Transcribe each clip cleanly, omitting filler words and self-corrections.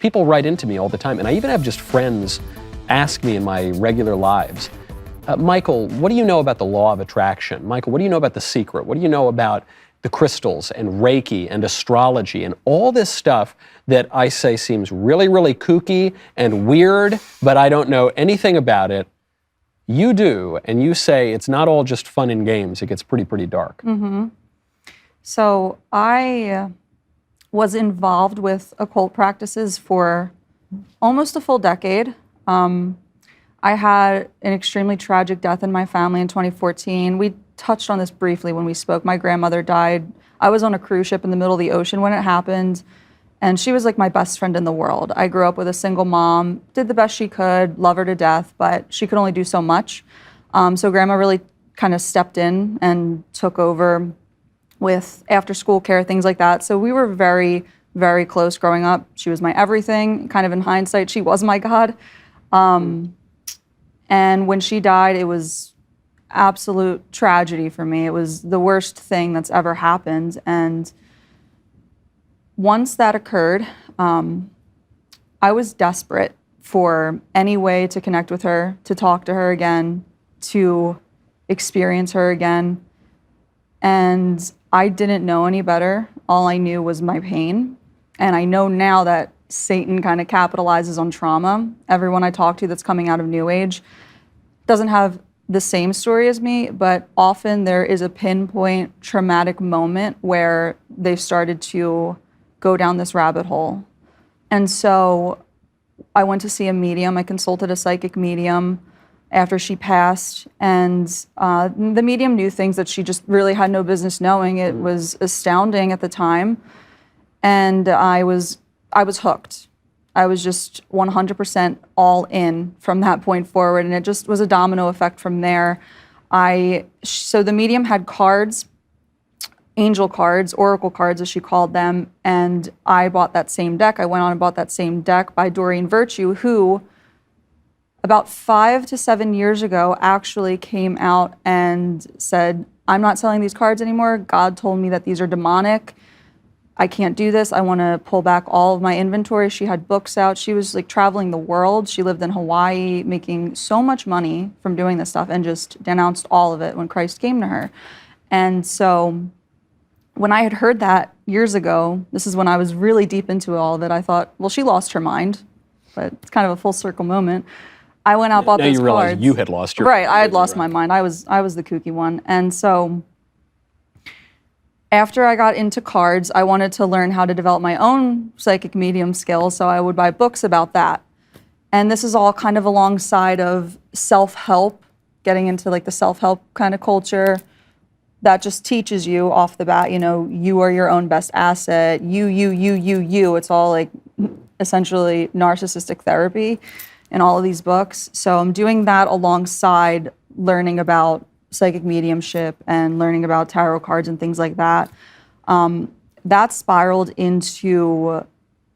people write into me all the time, and I even have just friends ask me in my regular lives, Michael, what do you know about the law of attraction? Michael, what do you know about The Secret? What do you know about the crystals and Reiki and astrology and all this stuff that I say seems really, really kooky and weird, but I don't know anything about it? You do, and you say it's not all just fun and games. It gets pretty, pretty dark. Mm-hmm. So I was involved with occult practices for almost a full decade. I had an extremely tragic death in my family in 2014. We touched on this briefly when we spoke. My grandmother died. I was on a cruise ship in the middle of the ocean when it happened, and she was like my best friend in the world. I grew up with a single mom, did the best she could, love her to death, but she could only do so much. So grandma really kind of stepped in and took over with after-school care, things like that. So we were very, very close growing up. She was my everything. Kind of in hindsight, she was my God. And when she died, it was absolute tragedy for me. It was the worst thing that's ever happened. And once that occurred, I was desperate for any way to connect with her, to talk to her again, to experience her again. And I didn't know any better. All I knew was my pain. And I know now that Satan kind of capitalizes on trauma. Everyone I talk to that's coming out of New Age doesn't have the same story as me, but often there is a pinpoint traumatic moment where they've started to go down this rabbit hole. And so I went to see a medium. I consulted a psychic medium after she passed, and the medium knew things that she just really had no business knowing. It was astounding at the time, and I was hooked. I was just 100% all in from that point forward, and it just was a domino effect from there. So the medium had cards, angel cards, oracle cards as she called them, and I bought that same deck. I went on and bought that same deck by Doreen Virtue, who about 5 to 7 years ago actually came out and said, I'm not selling these cards anymore. God told me that these are demonic. I can't do this. I want to pull back all of my inventory. She had books out. She was like traveling the world. She lived in Hawaii, making so much money from doing this stuff, and just denounced all of it when Christ came to her. And so when I had heard that years ago, this is when I was really deep into all of it, I thought, well, she lost her mind, but it's kind of a full circle moment. I went out, bought those cards. Now you realize you had lost your mind. Right, I had lost my mind. I was the kooky one. And so after I got into cards, I wanted to learn how to develop my own psychic medium skills, so I would buy books about that. And this is all kind of alongside of self-help, getting into like the self-help kind of culture that just teaches you off the bat, you are your own best asset, you. It's all like essentially narcissistic therapy in all of these books. So I'm doing that alongside learning about psychic mediumship and learning about tarot cards and things like that. That spiraled into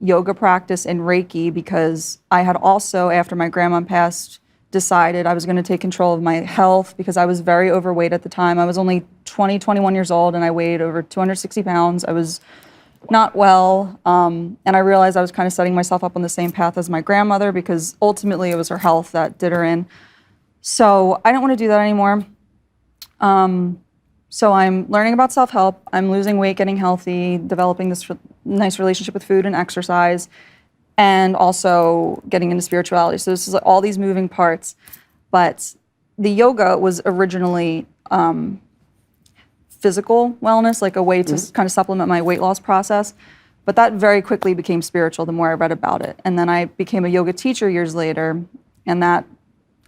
yoga practice and Reiki because I had also, after my grandma passed, decided I was going to take control of my health because I was very overweight at the time. I was only 21 years old and I weighed over 260 pounds. I was not well, and I realized I was kind of setting myself up on the same path as my grandmother because ultimately it was her health that did her in. So I didn't want to do that anymore. So I'm learning about self-help. I'm losing weight, getting healthy, developing this nice relationship with food and exercise, and also getting into spirituality. So this is like all these moving parts. But the yoga was originally physical wellness, like a way to kind of supplement my weight loss process. But that very quickly became spiritual the more I read about it. And then I became a yoga teacher years later. And that,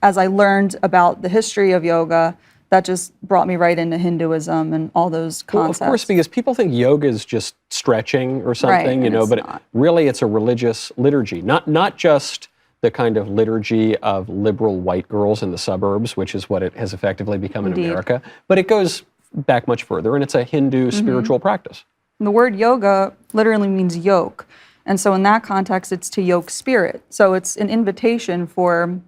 as I learned about the history of yoga, that just brought me right into Hinduism and all those concepts. Well, of course, because people think yoga is just stretching or something, right, but really it's a religious liturgy. Not just the kind of liturgy of liberal white girls in the suburbs, which is what it has effectively become in America, but it goes back much further, and it's a Hindu spiritual practice. The word yoga literally means yoke. And so in that context, it's to yoke spirit. So it's an invitation for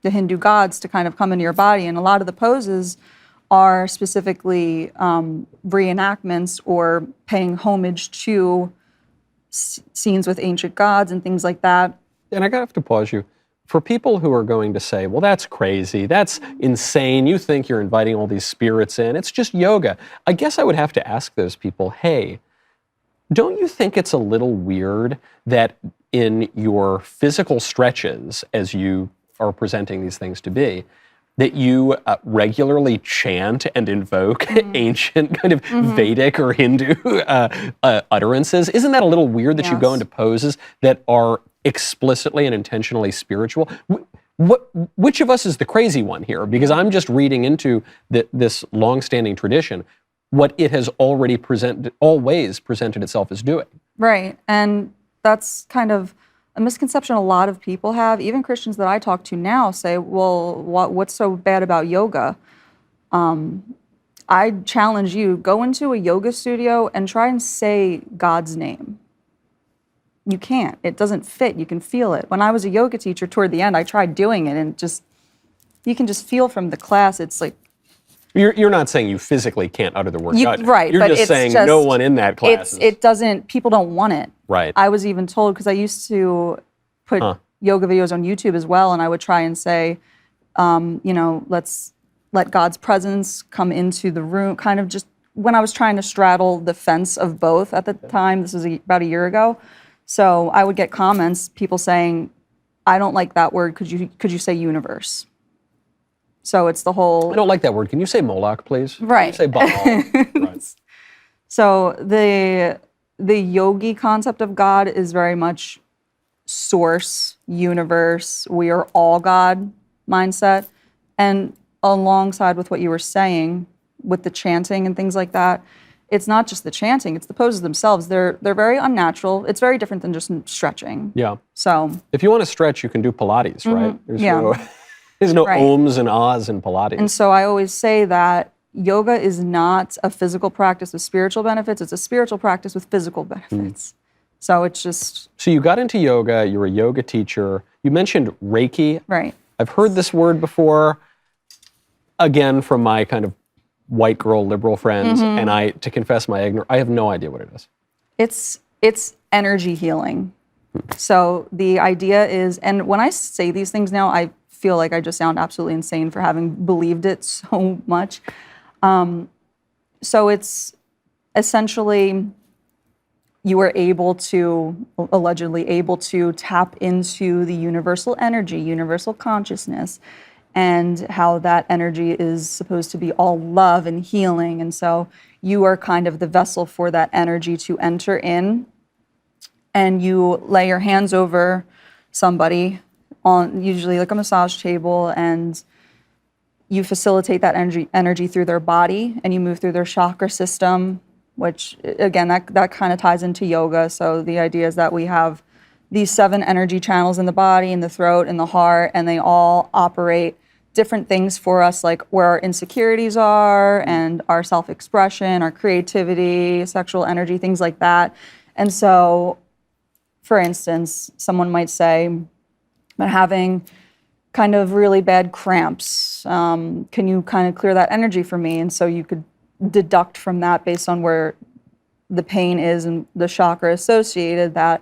the Hindu gods to kind of come into your body. And a lot of the poses are specifically reenactments or paying homage to scenes with ancient gods and things like that. And I have to pause you. For people who are going to say, well, that's crazy, that's insane, you think you're inviting all these spirits in, it's just yoga. I guess I would have to ask those people, hey, don't you think it's a little weird that in your physical stretches, as you are presenting these things to be, that you regularly chant and invoke ancient kind of Vedic or Hindu utterances? Isn't that a little weird that you go into poses that are explicitly and intentionally spiritual? Which of us is the crazy one here? Because I'm just reading into this long-standing tradition, what it has already always presented itself as doing. Right, and that's kind of a misconception a lot of people have. Even Christians that I talk to now say, well, what's so bad about yoga? I challenge you, go into a yoga studio and try and say God's name. You can't. It doesn't fit. You can feel it. When I was a yoga teacher, toward the end, I tried doing it, and you can just feel from the class, it's like... You're not saying you physically can't utter the word God. Right. You're just saying no one in that class people don't want it. Right. I was even told, because I used to put yoga videos on YouTube as well, and I would try and say, let's let God's presence come into the room, kind of just when I was trying to straddle the fence of both at the time. This was about a year ago. So I would get comments, people saying, I don't like that word, could you say universe? So it's the whole... I don't like that word. Can you say Moloch, please? Right. Can you say Baal? Right. So the yogi concept of God is very much source, universe, we are all God mindset. And alongside with what you were saying, with the chanting and things like that, it's not just the chanting, it's the poses themselves. They're very unnatural. It's very different than just stretching. Yeah. So if you want to stretch, you can do Pilates, right? There's no right. ohms and ahs in Pilates. And so I always say that yoga is not a physical practice with spiritual benefits. It's a spiritual practice with physical benefits. So it's just... So you got into yoga, you're a yoga teacher. You mentioned Reiki. Right. I've heard this word before, again, from my kind of white girl liberal friends, and to confess my ignorance, I have no idea what it is. It's energy healing. So the idea is, and when I say these things now, I feel like I just sound absolutely insane for having believed it so much. So it's essentially you are allegedly able to tap into the universal energy, universal consciousness, and how that energy is supposed to be all love and healing. And so you are kind of the vessel for that energy to enter in, and you lay your hands over somebody on usually like a massage table, and you facilitate that energy through their body, and you move through their chakra system, which again, that kind of ties into yoga. So the idea is that we have these 7 energy channels in the body, in the throat, in the heart, and they all operate different things for us, like where our insecurities are and our self-expression, our creativity, sexual energy, things like that. And so, for instance, someone might say, I'm having kind of really bad cramps. Can you kind of clear that energy for me? And so you could deduct from that, based on where the pain is and the chakra associated, that,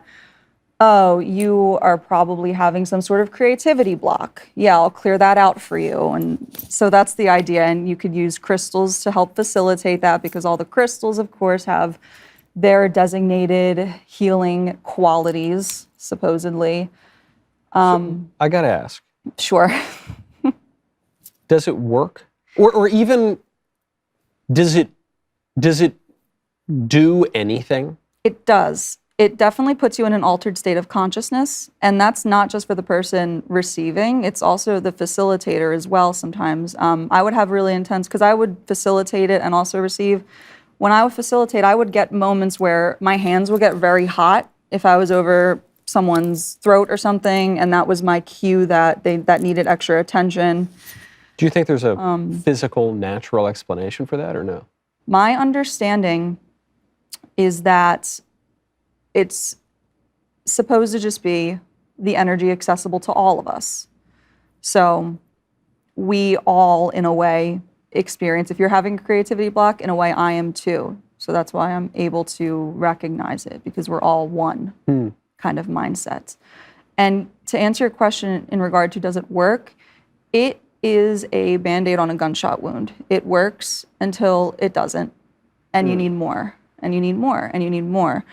oh, you are probably having some sort of creativity block. Yeah, I'll clear that out for you. And so that's the idea. And you could use crystals to help facilitate that, because all the crystals, of course, have their designated healing qualities, supposedly. So I gotta ask. Sure. Does it work? Or even, does it do anything? It does. It definitely puts you in an altered state of consciousness, and that's not just for the person receiving, it's also the facilitator as well sometimes. I would have really intense, because I would facilitate it and also receive. When I would facilitate, I would get moments where my hands would get very hot if I was over someone's throat or something, and that was my cue that that needed extra attention. Do you think there's a physical, natural explanation for that, or no? My understanding is that it's supposed to just be the energy accessible to all of us. So we all, in a way, experience, if you're having a creativity block, in a way I am too. So that's why I'm able to recognize it, because we're all one kind of mindset. And to answer your question in regard to does it work, it is a Band-Aid on a gunshot wound. It works until it doesn't, and you need more, and you need more, and you need more.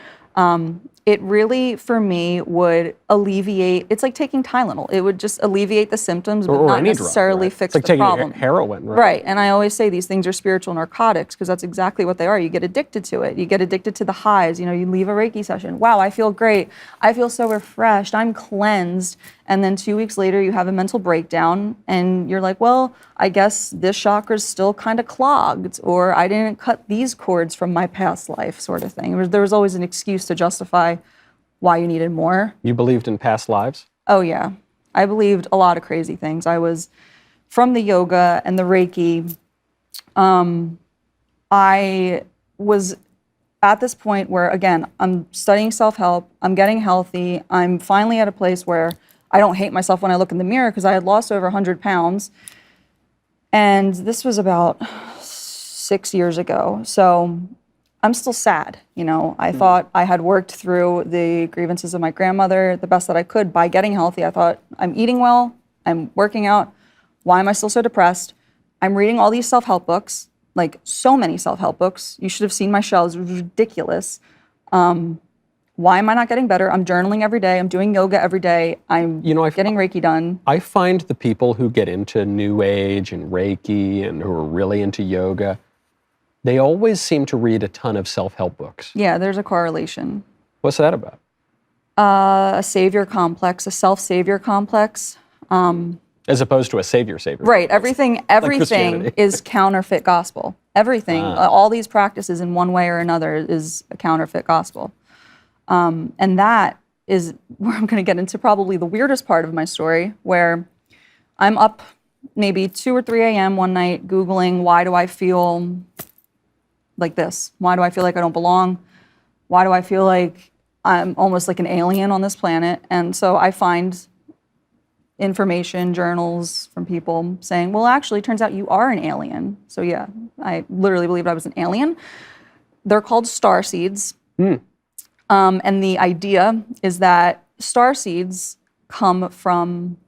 It really, for me, would alleviate, it's like taking Tylenol. It would just alleviate the symptoms, but or not any necessarily drug, right? fix It's like the problem. taking heroin, right? Right, and I always say these things are spiritual narcotics, because that's exactly what they are. You get addicted to it. You get addicted to the highs. You know, you leave a Reiki session. Wow, I feel great. I feel so refreshed. I'm cleansed. And then 2 weeks later, you have a mental breakdown, and you're like, well, I guess this chakra's still kind of clogged, or I didn't cut these cords from my past life, sort of thing. There was always an excuse to justify why you needed more. You believed in past lives? Oh, yeah. I believed a lot of crazy things. I was, from the yoga and the Reiki, I was at this point where, again, I'm studying self-help, I'm getting healthy, I'm finally at a place where I don't hate myself when I look in the mirror, because I had lost over 100 pounds. And this was about 6 years ago. So I'm still sad. You know, I thought I had worked through the grievances of my grandmother the best that I could by getting healthy. I thought, I'm eating well, I'm working out. Why am I still so depressed? I'm reading all these self-help books, like so many self-help books. You should have seen my shelves. It was ridiculous. Why am I not getting better? I'm journaling every day. I'm doing yoga every day. I'm getting Reiki done. I find the people who get into New Age and Reiki and who are really into yoga, they always seem to read a ton of self-help books. Yeah, there's a correlation. What's that about? A savior complex, a self-savior complex. As opposed to a savior. Right, everything is counterfeit gospel. Everything, all these practices in one way or another is a counterfeit gospel. And that is where I'm going to get into probably the weirdest part of my story, where I'm up maybe 2 or 3 a.m. one night Googling, why do I feel like this? Why do I feel like I don't belong? Why do I feel like I'm almost like an alien on this planet? And so I find information, journals from people saying, well, actually, it turns out you are an alien. So yeah, I literally believed I was an alien. They're called star seeds. And the idea is that star seeds come from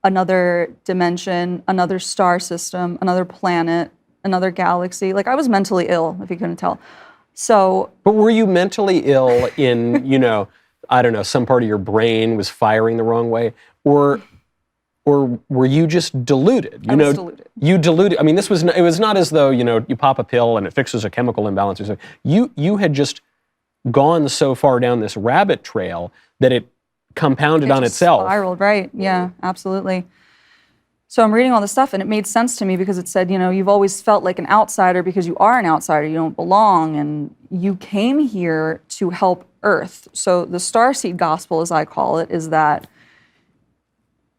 another dimension, another star system, another planet, another galaxy. Like, I was mentally ill, if you couldn't tell. So. But were you mentally ill in, I don't know, some part of your brain was firing the wrong way? Or were you just deluded? I was deluded. You deluded. I mean, it was not as though, you pop a pill and it fixes a chemical imbalance or something. You had just gone so far down this rabbit trail that it compounded on itself. Spiraled, right. Yeah, absolutely. So I'm reading all this stuff, and it made sense to me, because it said, you've always felt like an outsider because you are an outsider, you don't belong, and you came here to help Earth. So the starseed gospel, as I call it, is that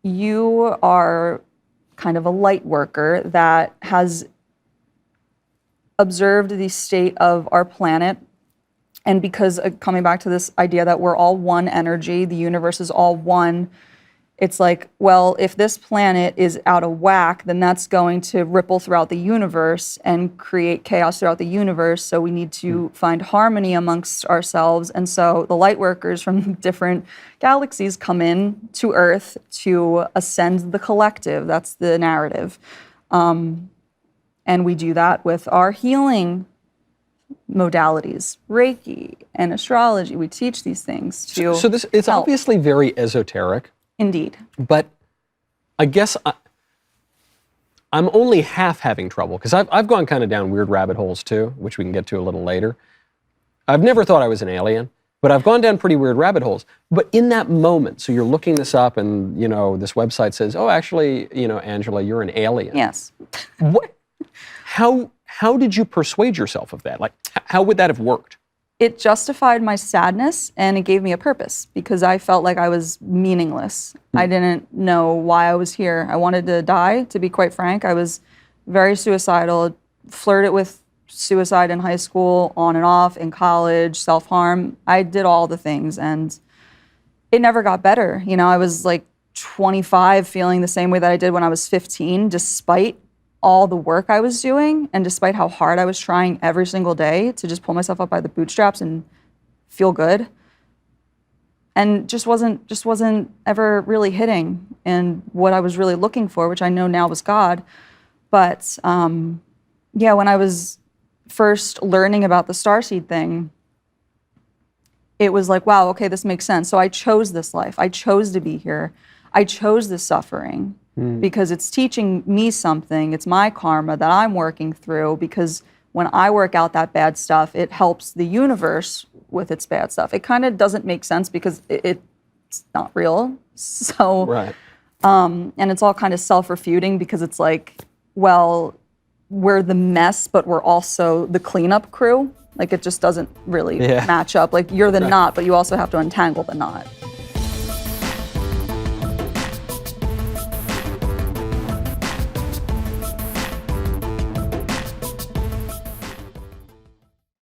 you are kind of a light worker that has observed the state of our planet. And because, coming back to this idea that we're all one energy, the universe is all one, it's like, well, if this planet is out of whack, then that's going to ripple throughout the universe and create chaos throughout the universe. So we need to find harmony amongst ourselves. And so the light workers from different galaxies come in to Earth to ascend the collective. That's the narrative. And we do that with our healing modalities, Reiki and astrology. We teach these things to So it's help. obviously very esoteric. Indeed. But I guess I'm only half having trouble, because I've gone kind of down weird rabbit holes too, which we can get to a little later. I've never thought I was an alien, but I've gone down pretty weird rabbit holes. But in that moment, so you're looking this up and, this website says, oh, actually, Angela, you're an alien. Yes. What? How did you persuade yourself of that? Like, how would that have worked? It justified my sadness, and it gave me a purpose, because I felt like I was meaningless. I didn't know why I was here. I wanted to die, to be quite frank. I was very suicidal, flirted with suicide in high school, on and off, in college, self-harm. I did all the things, and it never got better. I was like 25, feeling the same way that I did when I was 15, despite all the work I was doing, and despite how hard I was trying every single day to just pull myself up by the bootstraps and feel good, and just wasn't ever really hitting and what I was really looking for, which I know now was God. But yeah, when I was first learning about the starseed thing, it was like, wow, okay, this makes sense. So I chose this life. I chose to be here. I chose this suffering because it's teaching me something. It's my karma that I'm working through, because when I work out that bad stuff, it helps the universe with its bad stuff. It kind of doesn't make sense because it's not real. So, Right. And it's all kind of self-refuting, because it's like, well, we're the mess, but we're also the cleanup crew. Like, it just doesn't really match up. Like, you're the knot, but you also have to untangle the knot.